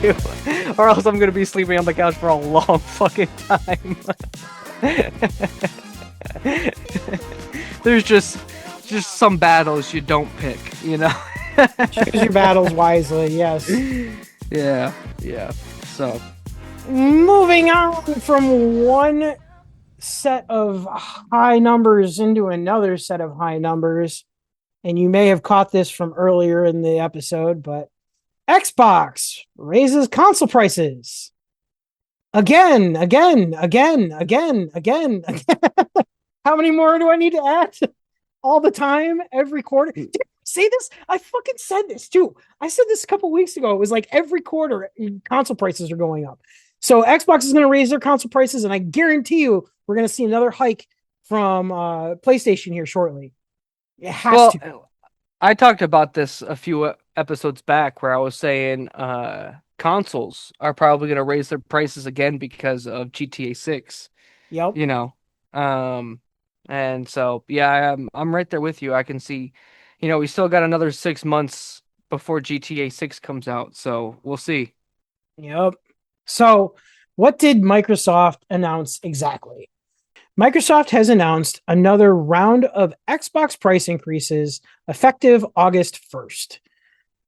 you, or else I'm gonna be sleeping on the couch for a long fucking time. There's just some battles you don't pick, you know. Choose your battles wisely. Yes. Yeah, yeah. So Moving on from one set of high numbers into another set of high numbers, and you may have caught this from earlier in the episode, but Xbox raises console prices again, again, again, again, again, again. How many more do I need to add? All the time, every quarter. Did I say this? I fucking said this too. I said this a couple weeks ago. It was like every quarter console prices are going up. So Xbox is going to raise their console prices, and I guarantee you we're going to see another hike from PlayStation here shortly. It has to. well, I talked about this a few episodes back where I was saying consoles are probably going to raise their prices again because of GTA 6, Yep. you know. Um and so yeah, I'm right there with you. I can see, we still got another 6 months before GTA 6 comes out, so we'll see. Yep. So, what did Microsoft announce exactly? Microsoft has announced another round of Xbox price increases effective August 1st,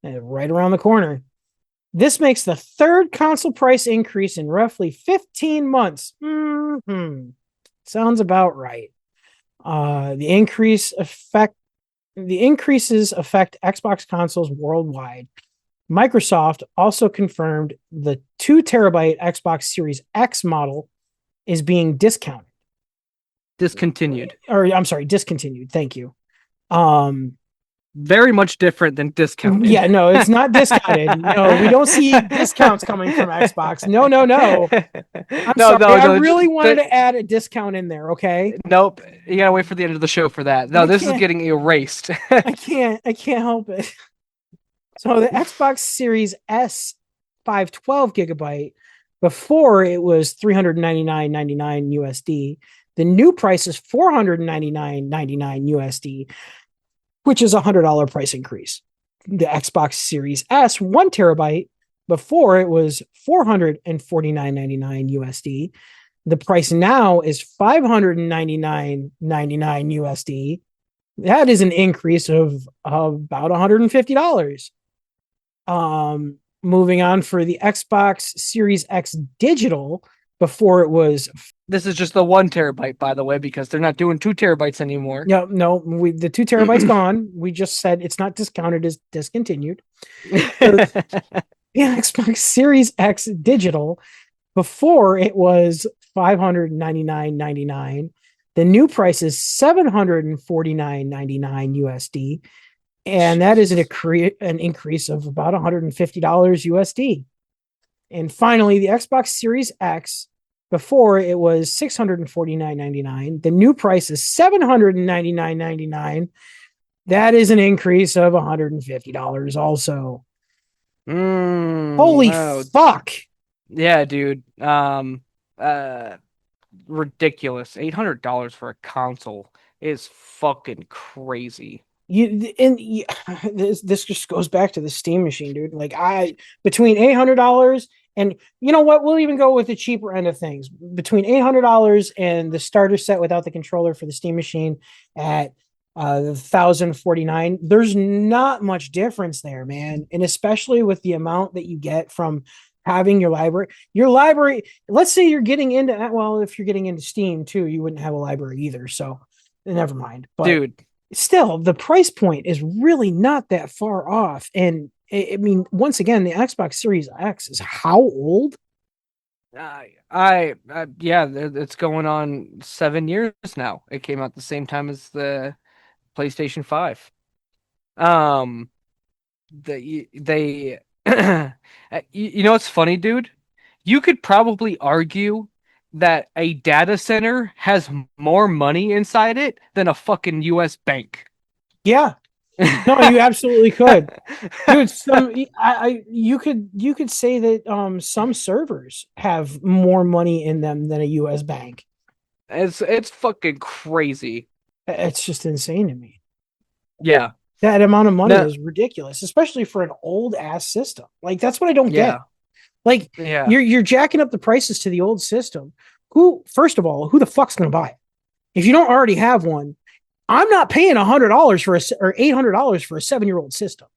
right around the corner. This makes the third console price increase in roughly 15 months. Sounds about right. The increases affect Xbox consoles worldwide. Microsoft also confirmed the 2 terabyte Xbox Series X model is being discounted. Discontinued. Or I'm sorry, discontinued. Thank you. Um, Very much different than discounted. yeah, no, it's not discounted. No, we don't see discounts coming from Xbox. No, no, no. I'm No, sorry. no, I no. really wanted to add a discount in there. Okay. Nope. You gotta wait for the end of the show for that. No, I this is can't. getting erased. I can't help it. So the Xbox Series S 512 gigabyte, before it was $399.99 USD. The new price is $499.99 USD, which is a $100 price increase. The Xbox Series S 1 terabyte, before it was $449.99 USD. The price now is $599.99 USD. That is an increase of about $150. Moving on for the Xbox Series X digital, before it was This is just the 1 terabyte, by the way, because they're not doing 2 terabytes anymore. no, the 2 terabytes gone. We just said it's not discounted as discontinued. The, the Xbox Series X digital, before it was $599.99. The new price is $749.99 USD, and that is an increase of about $150 USD. And finally, the Xbox Series X, before it was $649.99. The new price is $799.99. That is an increase of $150 also. Holy Oh, fuck. yeah, dude. Uh, Ridiculous. $800 for a console is fucking crazy. This just goes back to the Steam machine, dude. Like between $800 and you know what, we'll even go with the cheaper end of things. Between $800 and the starter set without the controller for the Steam machine at 1,049, there's not much difference there, man. And especially with the amount that you get from having your library. Let's say you're getting into well, if you're getting into Steam too, you wouldn't have a library either. So never mind. But Dude, still, the price point is really not that far off. And I mean, once again, the Xbox Series X is how old? yeah, it's going on 7 years now. It came out the same time as the PlayStation 5. Um, they you know what's funny, dude? You could probably argue that a data center has more money inside it than a fucking US bank. Yeah, no, you absolutely could, dude. You could say that some servers have more money in them than a U.S. bank. It's fucking crazy. It's just insane to me. Yeah. That amount of money No, is ridiculous, especially for an old ass system. Like that's what I don't yeah. get. Like Yeah. you're jacking up the prices to the old system. Who, first of all, who the fuck's gonna buy it? If you don't already have one, I'm not paying $100 for or $800 for a 7-year-old system.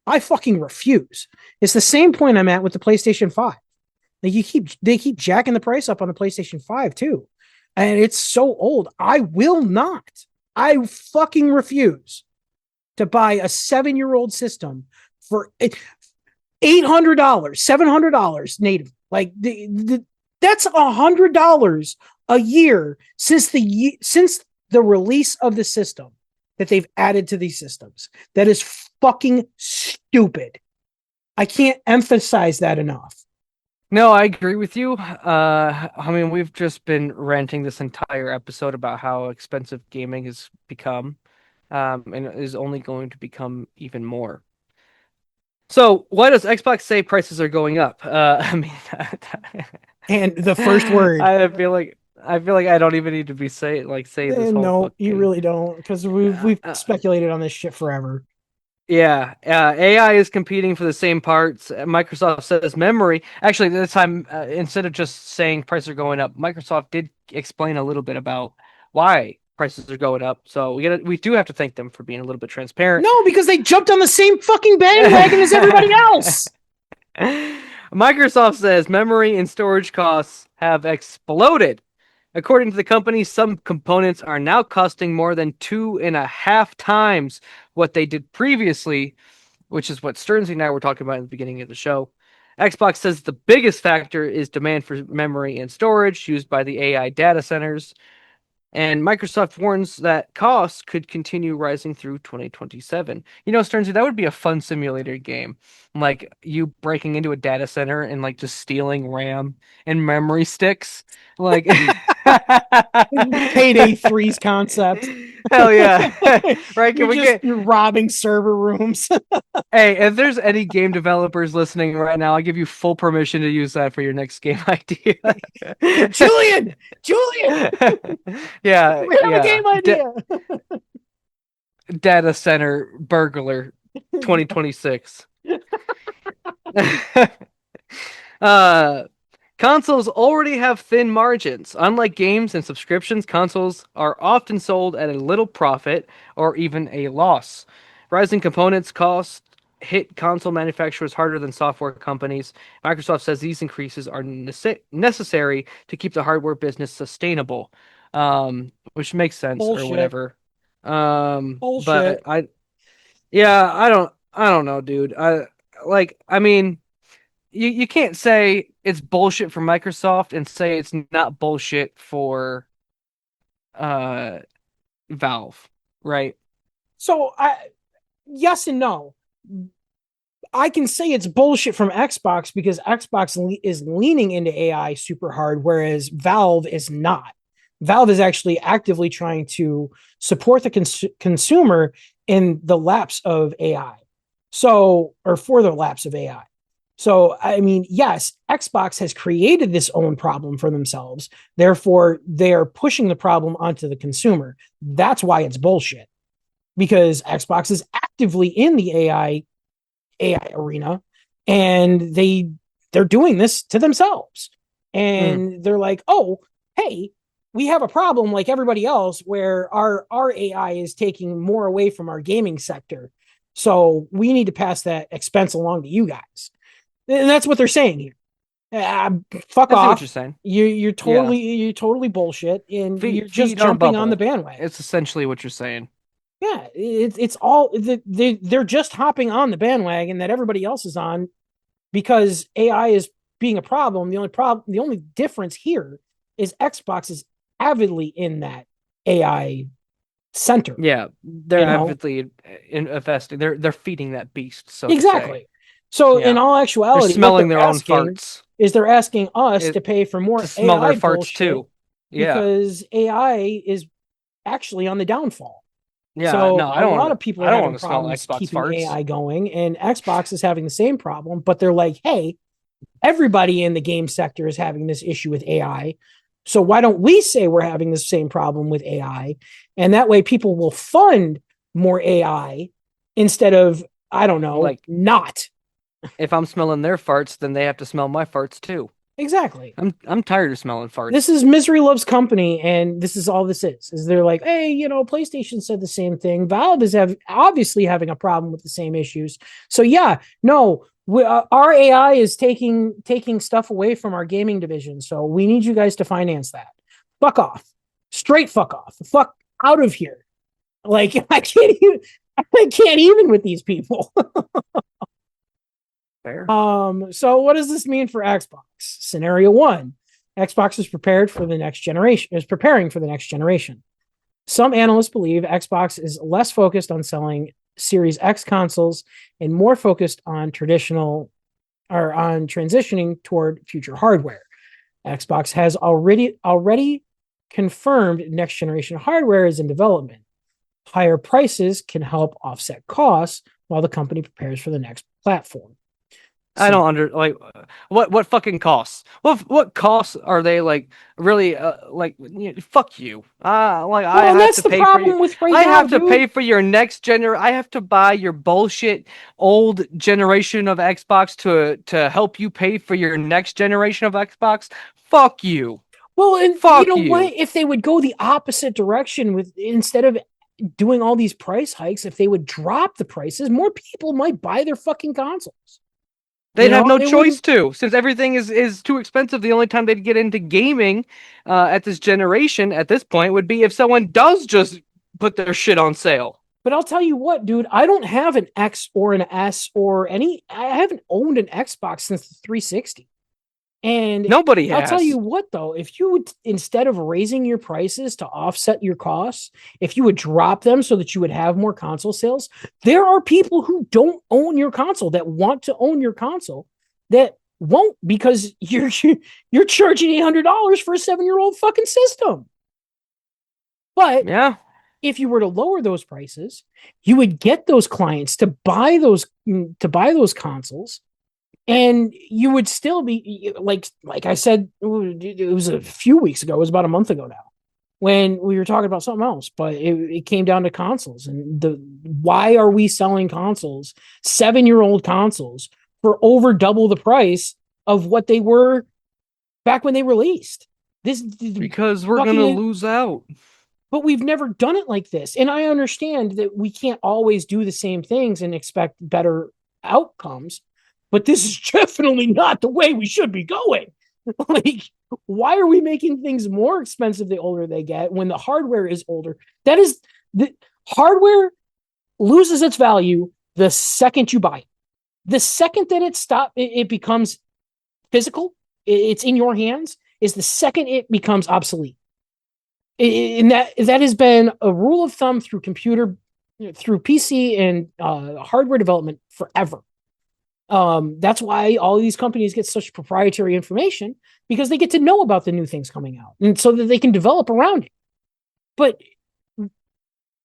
I fucking refuse. It's the same point I'm at with the PlayStation 5. Like they keep jacking the price up on the PlayStation 5 too. And it's so old. I will not. I fucking refuse to buy a 7-year-old system for $800, $700 native. Like that's $100 a year since the release of the system that they've added to these systems. That is fucking stupid. I can't emphasize that enough. No, I agree with you. I mean, we've just been ranting this entire episode about how expensive gaming has become, and is only going to become even more. So, why does Xbox say prices are going up? I mean, And the first word. I feel like I don't even need to be say this whole No, you fucking really don't, because uh, we've uh, speculated on this shit forever. yeah, AI is competing for the same parts. Microsoft says memory. Actually, this time, instead of just saying prices are going up, Microsoft did explain a little bit about why prices are going up. So we do have to thank them for being a little bit transparent. No, because they jumped on the same fucking bandwagon as everybody else. Microsoft says memory and storage costs have exploded. According to the company, some components are now costing more than 2.5 times what they did previously, which is what Stearns and I were talking about in the beginning of the show. Xbox says the biggest factor is demand for memory and storage used by the AI data centers. And Microsoft warns that costs could continue rising through 2027. You know, Stearns, that would be a fun simulator game. Like you breaking into a data center and like just stealing RAM and memory sticks. Like Payday 3's concept. Hell yeah. Right? Can we get You're robbing server rooms. Hey, if there's any game developers listening right now, I give you full permission to use that for your next game idea. Julian, Yeah, we have a yeah. game idea. Data center burglar 2026. uh Consoles already have thin margins. Unlike games and subscriptions, consoles are often sold at a little profit or even a loss. Rising components costs hit console manufacturers harder than software companies. Microsoft says these increases are necessary to keep the hardware business sustainable, which makes sense or Bullshit. whatever. Bullshit. But yeah, I don't know, dude. I mean, you can't say it's bullshit for Microsoft and say it's not bullshit for uh Valve, right? So yes and no. I can say it's bullshit from Xbox because Xbox is leaning into AI super hard, whereas Valve is not. Valve is actually actively trying to support the consumer in the lapse of AI. So, or for the lapse of AI. So, I mean, yes, Xbox has created this own problem for themselves. Therefore, they are pushing the problem onto the consumer. That's why it's bullshit because Xbox is actively in the AI arena, and they're doing this to themselves. Mm. And they're like, oh, hey, we have a problem like everybody else where our AI is taking more away from our gaming sector. So we need to pass that expense along to you guys. And that's what they're saying here. Fuck I see what you're off. saying. Yeah. You're totally bullshit, and you're just Feet on a jumping on the bubble. bandwagon. It's essentially what you're saying. Yeah, it's all they're just hopping on the bandwagon that everybody else is on because AI is being a problem. The only difference here is Xbox is avidly in that AI center. Yeah, they're You know avidly investing. They're feeding that beast, so to say. exactly. So in Yeah. all They're actuality, what smelling they're their own asking farts. is they're asking us to It pay for to more smell their AI farts bullshit too. Yeah. because AI is actually on the downfall. Yeah, So no, a lot of people I are don't want having to smell problems Xbox keeping farts. AI going, and Xbox is having the same problem. But they're like, hey, everybody in the game sector is having this issue with AI. So why don't we say we're having the same problem with AI? And that way people will fund more AI instead of, I don't know, Like not. If I'm smelling their farts, then they have to smell my farts too. Exactly. I'm tired of smelling This farts. is Misery Loves Company, and this is all this is they're like, hey, PlayStation said the same thing. Valve is obviously having a problem with the same issues. So yeah, no, our AI is taking stuff away from our gaming division. So we need you guys to finance that. Fuck off, straight fuck off, fuck out of here. Like I can't even with these people. Fair. So what does this mean for Xbox? Scenario one, Xbox is prepared for the next generation, is preparing for the next generation. Some analysts believe Xbox is less focused on selling Series X consoles and more focused on traditional or on transitioning toward future hardware. Xbox has already confirmed next generation hardware is in development. Higher prices can help offset costs while the company prepares for the next platform. I So don't what fucking costs? What costs are they like really fuck you. Like I well, and have that's to the pay for you. problem with right I now, have to dude. pay for your next I have to buy your bullshit old generation of Xbox to help you pay for your next generation of Xbox. Fuck you. Well, and you Fuck know what? you. If they would go the opposite direction with instead of doing all these price hikes, if they would drop the prices, more people might buy their fucking consoles. They'd have no It choice wouldn't. to, since everything is too expensive. The only time they'd get into gaming at this generation, at this point, would be if someone does just put their shit on sale. But I'll tell you what, dude, I don't have an X or an S or any. I haven't owned an Xbox since the 360. And Nobody I'll tell you has. what, though, if you would, instead of raising your prices to offset your costs, if you would drop them so that you would have more console sales, there are people who don't own your console that want to own your console that won't because you're charging $800 for a 7-year old fucking system. But Yeah. if you were to lower those prices, you would get those clients to buy those consoles, and you would still be like I said, it was a few weeks ago, it was about a month ago now, when we were talking about something else, but it came down to consoles and the why are we selling consoles, 7-year-old consoles, for over double the price of what they were back when they released this Because we're gonna fucking. lose out. But we've never done it like this. And I understand that we can't always do the same things and expect better outcomes, but this is definitely not the way we should be going. Like, why are we making things more expensive the older they get when the hardware is older? That is the hardware loses its value the second you buy it. The second that it becomes physical, it's in your hands, is the second it becomes obsolete. And that has been a rule of thumb through PC and hardware development forever. That's why all these companies get such proprietary information, because they get to know about the new things coming out, and so that they can develop around it. But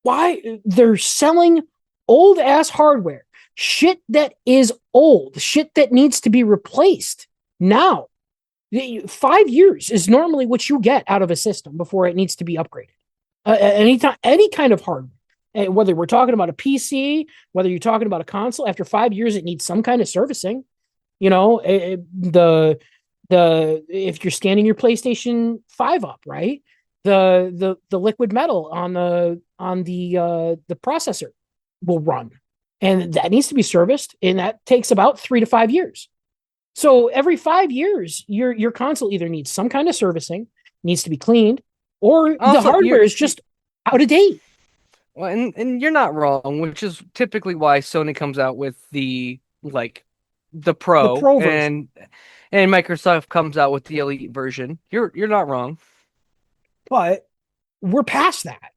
why they're selling old ass hardware, shit that is old, shit that needs to be replaced now. 5 years is normally what you get out of a system before it needs to be upgraded. Any kind of hardware, whether we're talking about a PC, whether you're talking about a console, after 5 years, it needs some kind of servicing. The if you're scanning your PlayStation 5 up, right? The liquid metal on the processor will run, and that needs to be serviced, and that takes about 3 to 5 years. So every 5 years, your console either needs some kind of servicing, needs to be cleaned, or the Also, hardware is just out of date. well, and you're not wrong, which is typically why Sony comes out with the The Pro, Pro version. and Microsoft comes out with the Elite version. You're not wrong. But we're past that.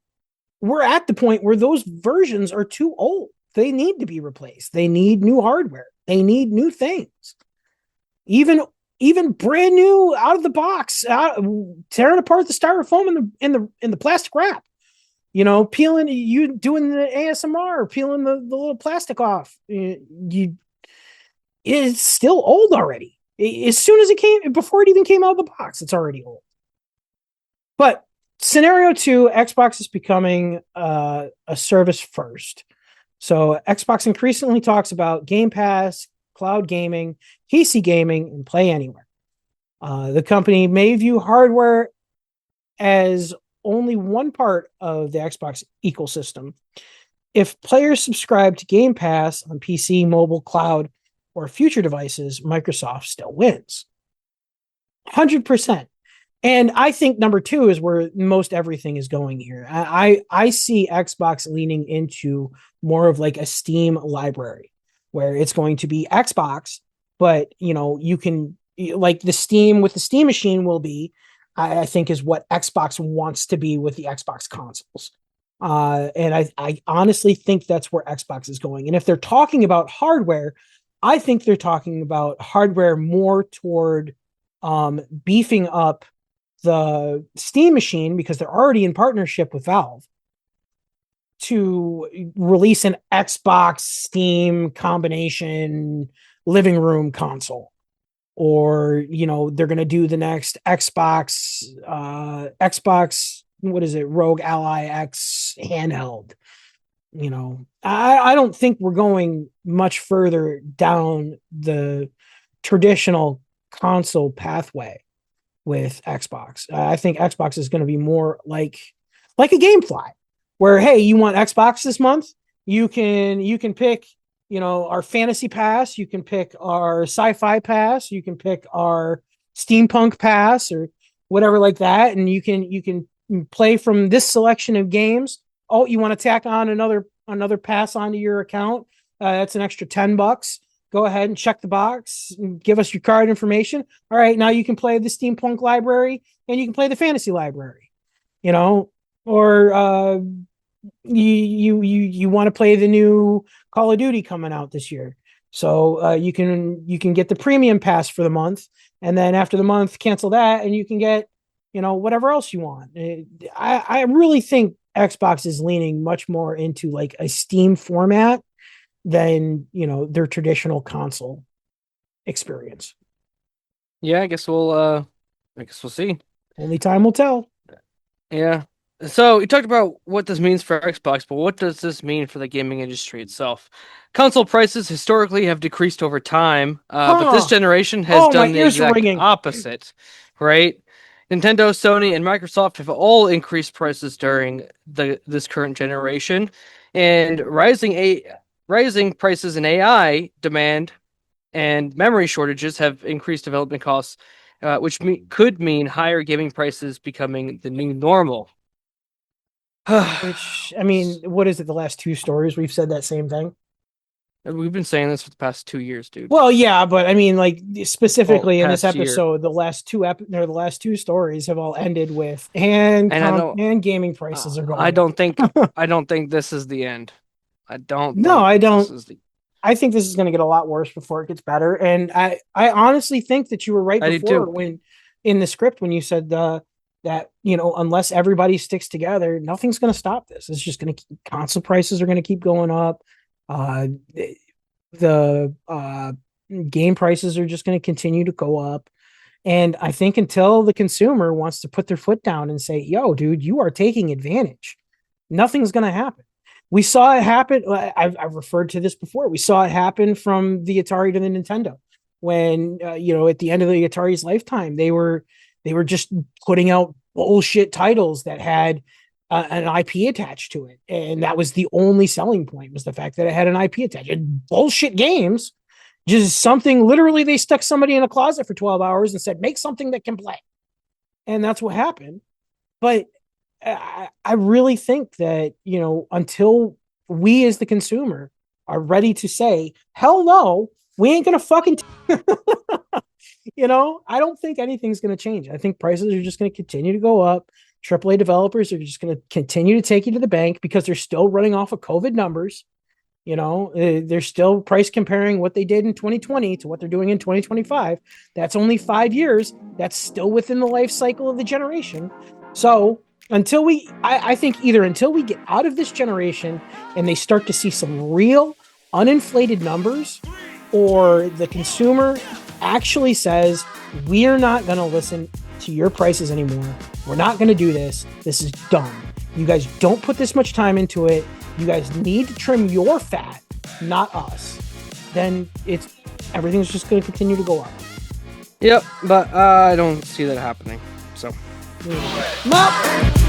We're at the point where those versions are too old. They need to be replaced. They need new hardware. They need new things. Even brand new out of the box, tearing apart the styrofoam in the plastic wrap. Peeling, you doing the ASMR, peeling the little plastic off. It's still old already. As soon as before it even came out of the box, it's already old. But scenario two, Xbox is becoming a service first. So Xbox increasingly talks about Game Pass, cloud gaming, PC gaming, and play anywhere. The company may view hardware as only one part of the Xbox ecosystem. If players subscribe to Game Pass on PC, mobile, cloud, or future devices, Microsoft still wins. 100%. And I think number two is where most everything is going here. I see Xbox leaning into more of like a Steam library where it's going to be Xbox, but you can like the Steam with the Steam machine will be, I think is what Xbox wants to be with the Xbox consoles. And I honestly think that's where Xbox is going. And if they're talking about hardware, I think they're talking about hardware more toward beefing up the Steam machine because they're already in partnership with Valve to release an Xbox Steam combination living room console. Or, they're going to do the next Xbox, what is it? Rogue Ally X handheld. I don't think we're going much further down the traditional console pathway with Xbox. I think Xbox is going to be more like a GameFly, where hey, you want Xbox this month? You can pick, our fantasy pass, you can pick our sci-fi pass, you can pick our steampunk pass or whatever like that, and you can play from this selection of games. Oh, you want to tack on another pass onto your account? That's an extra $10. Go ahead and check the box and give us your card information. All right, now you can play the steampunk library and you can play the fantasy library, or you want to play the new Call of Duty coming out this year. So you can get the premium pass for the month, and then after the month, cancel that, and you can get whatever else you want. I really think Xbox is leaning much more into like a Steam format than their traditional console experience. Yeah, I guess we'll see. Only time will tell. Yeah. So you talked about what this means for Xbox, but what does this mean for the gaming industry itself? Console prices historically have decreased over time, but this generation has done the exact opposite, right? Nintendo, Sony, and Microsoft have all increased prices during this current generation, and rising prices in AI demand and memory shortages have increased development costs, which could mean higher gaming prices becoming the new normal. Which, I mean, what is it? The last two stories we've said that same thing. We've been saying this for the past 2 years, dude. Well, yeah, but I mean, like specifically in this episode, the last two stories have all ended with and gaming prices are going. I don't think this is the end. I don't. I think this is going to get a lot worse before it gets better. And I honestly think that you were right before when in the script when you said that unless everybody sticks together, nothing's going to stop this. It's just going to console prices are going to keep going up. The game prices are just going to continue to go up. And I think until the consumer wants to put their foot down and say, yo, dude, you are taking advantage, nothing's going to happen. We saw it happen. I've referred to this before. We saw it happen from the Atari to the Nintendo when, at the end of the Atari's lifetime, they were just putting out bullshit titles that had an IP attached to it. And that was the only selling point, was the fact that it had an IP attached. And bullshit games, just something, literally they stuck somebody in a closet for 12 hours and said, make something that can play. And that's what happened. But I really think that, until we as the consumer are ready to say, hell no, we ain't going to fucking, I don't think anything's going to change. I think prices are just going to continue to go up. AAA developers are just going to continue to take you to the bank because they're still running off of COVID numbers. They're still price comparing what they did in 2020 to what they're doing in 2025. That's only 5 years. That's still within the life cycle of the generation. So until I think either until we get out of this generation and they start to see some real uninflated numbers, or the consumer actually says, we are not going to listen to your prices anymore. We're not going to do this. This is dumb. You guys don't put this much time into it. You guys need to trim your fat, not us. Then it's everything's just going to continue to go up. Yep, but I don't see that happening. So. Mop!